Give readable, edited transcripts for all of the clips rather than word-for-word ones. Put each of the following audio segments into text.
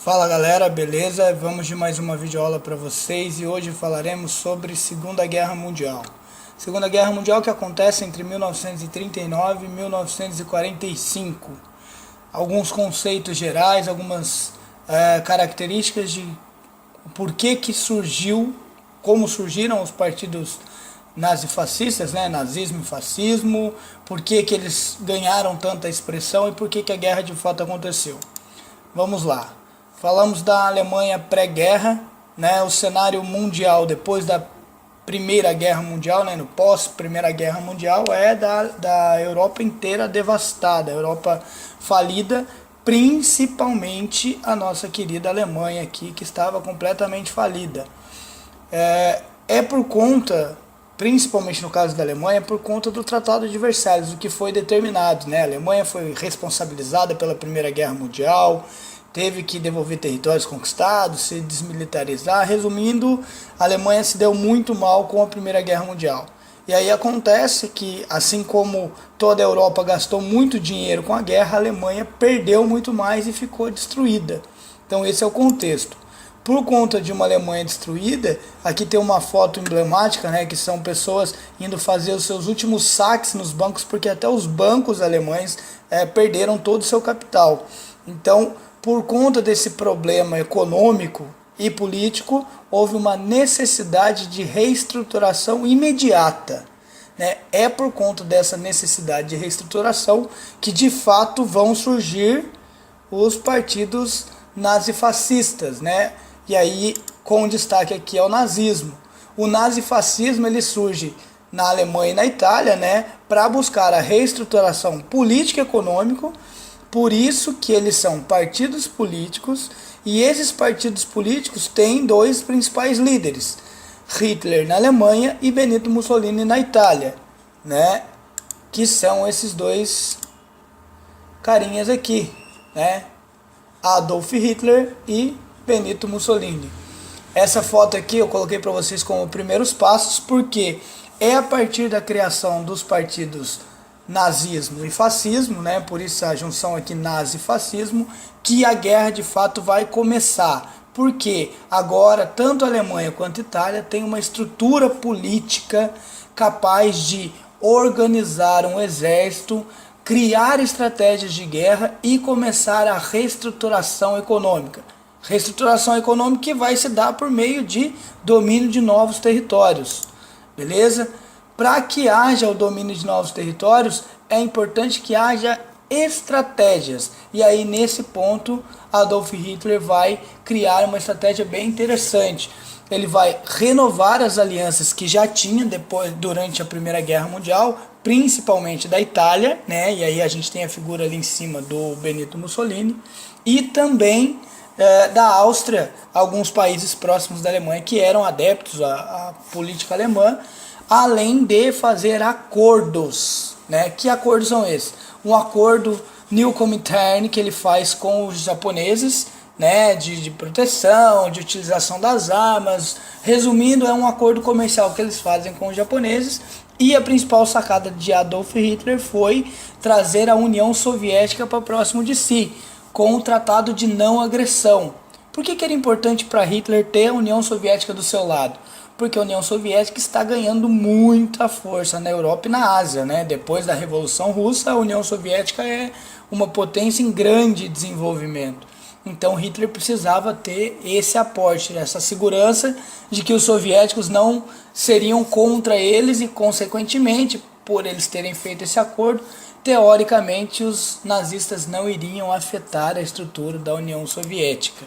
Fala galera, beleza? Vamos de mais uma videoaula para vocês e hoje falaremos sobre Segunda Guerra Mundial. Segunda Guerra Mundial que acontece entre 1939 e 1945. Alguns conceitos gerais, algumas características de por que surgiu, como surgiram os partidos nazifascistas, né? Nazismo e fascismo, por que eles ganharam tanta expressão e por que a guerra de fato aconteceu. Vamos lá. Falamos da Alemanha pré-guerra, né, o cenário mundial depois da Primeira Guerra Mundial, né, no pós-Primeira Guerra Mundial, é da Europa inteira devastada, a Europa falida, principalmente a nossa querida Alemanha aqui, que estava completamente falida. É por conta, principalmente no caso da Alemanha, por conta do Tratado de Versalhes, o que foi determinado, né? A Alemanha foi responsabilizada pela Primeira Guerra Mundial, teve que devolver territórios conquistados, se desmilitarizar. Resumindo, a Alemanha se deu muito mal com a Primeira Guerra Mundial. E aí acontece que, assim como toda a Europa gastou muito dinheiro com a guerra, a Alemanha perdeu muito mais e ficou destruída. Então esse é o contexto. Por conta de uma Alemanha destruída, aqui tem uma foto emblemática, né, que são pessoas indo fazer os seus últimos saques nos bancos, porque até os bancos alemães perderam todo o seu capital. Então, por conta desse problema econômico e político, houve uma necessidade de reestruturação imediata, né? É por conta dessa necessidade de reestruturação que de fato vão surgir os partidos nazifascistas, né? E aí, com destaque aqui ao nazismo. O nazifascismo ele surge na Alemanha e na Itália, né, para buscar a reestruturação política e econômica. Por isso que eles são partidos políticos, e esses partidos políticos têm dois principais líderes, Hitler na Alemanha e Benito Mussolini na Itália, né? Que são esses dois carinhas aqui, né? Adolf Hitler e Benito Mussolini. Essa foto aqui eu coloquei para vocês como primeiros passos, porque é a partir da criação dos partidos nazismo e fascismo, né? Por isso a junção aqui nazi-fascismo, que a guerra de fato vai começar. Porque agora tanto a Alemanha quanto a Itália têm uma estrutura política capaz de organizar um exército, criar estratégias de guerra e começar a reestruturação econômica. Reestruturação econômica que vai se dar por meio de domínio de novos territórios, beleza? Para que haja o domínio de novos territórios, é importante que haja estratégias. E aí, nesse ponto, Adolf Hitler vai criar uma estratégia bem interessante. Ele vai renovar as alianças que já tinha durante a Primeira Guerra Mundial, principalmente da Itália, né? E aí a gente tem a figura ali em cima do Benito Mussolini, e também da Áustria, alguns países próximos da Alemanha que eram adeptos à política alemã, além de fazer acordos, né? Que acordos são esses? Um acordo New Comintern que ele faz com os japoneses, né? De proteção, de utilização das armas. Resumindo, é um acordo comercial que eles fazem com os japoneses. E a principal sacada de Adolf Hitler foi trazer a União Soviética para próximo de si, com o Tratado de Não Agressão. Por que era importante para Hitler ter a União Soviética do seu lado? Porque a União Soviética está ganhando muita força na Europa e na Ásia, né? Depois da Revolução Russa, a União Soviética é uma potência em grande desenvolvimento. Então Hitler precisava ter esse aporte, essa segurança de que os soviéticos não seriam contra eles e, consequentemente, por eles terem feito esse acordo, teoricamente os nazistas não iriam afetar a estrutura da União Soviética.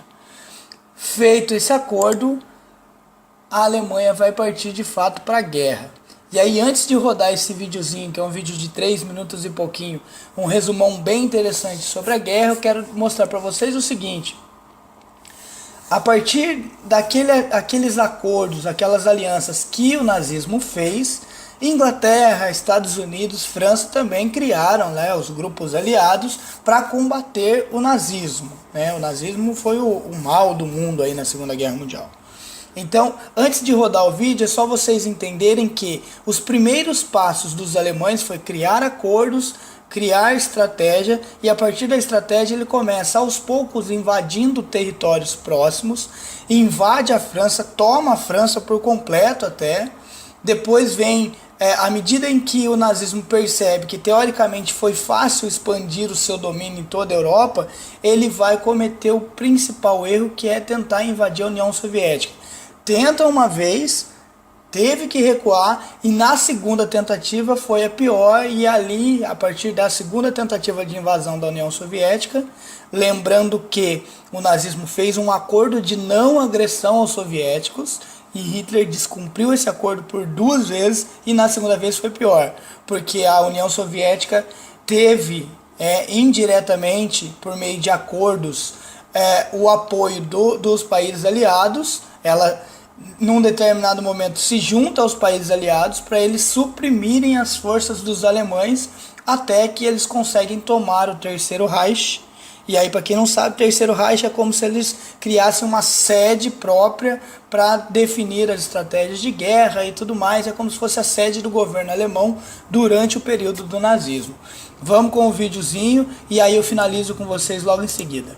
Feito esse acordo, a Alemanha vai partir de fato para a guerra. E aí, antes de rodar esse videozinho, que é um vídeo de 3 minutos e pouquinho, um resumão bem interessante sobre a guerra, eu quero mostrar para vocês o seguinte. A partir daqueles acordos, aquelas alianças que o nazismo fez, Inglaterra, Estados Unidos, França também criaram, né, os grupos aliados para combater o nazismo. Né? O nazismo foi o mal do mundo aí na Segunda Guerra Mundial. Então, antes de rodar o vídeo, é só vocês entenderem que os primeiros passos dos alemães foi criar acordos, criar estratégia, e a partir da estratégia ele começa aos poucos invadindo territórios próximos, invade a França, toma a França por completo até, depois vem, à medida em que o nazismo percebe que teoricamente foi fácil expandir o seu domínio em toda a Europa, ele vai cometer o principal erro, que é tentar invadir a União Soviética. Tenta uma vez, teve que recuar, e na segunda tentativa foi a pior, e ali, a partir da segunda tentativa de invasão da União Soviética, lembrando que o nazismo fez um acordo de não agressão aos soviéticos, e Hitler descumpriu esse acordo por 2 vezes, e na segunda vez foi pior, porque a União Soviética teve, indiretamente, por meio de acordos, o apoio dos países aliados. Ela, num determinado momento, se junta aos países aliados para eles suprimirem as forças dos alemães, até que eles conseguem tomar o Terceiro Reich. E aí, para quem não sabe, o Terceiro Reich é como se eles criassem uma sede própria para definir as estratégias de guerra e tudo mais. É como se fosse a sede do governo alemão durante o período do nazismo. Vamos com o videozinho e aí eu finalizo com vocês logo em seguida.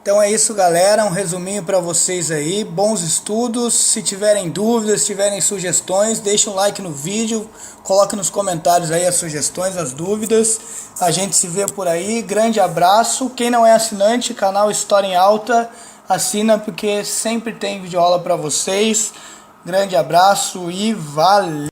Então é isso, galera, um resuminho para vocês aí, bons estudos. Se tiverem dúvidas, se tiverem sugestões, deixa um like no vídeo, coloque nos comentários aí as sugestões, as dúvidas. A gente se vê por aí, grande abraço. Quem não é assinante, canal História em Alta, assina porque sempre tem videoaula para vocês. Grande abraço e valeu!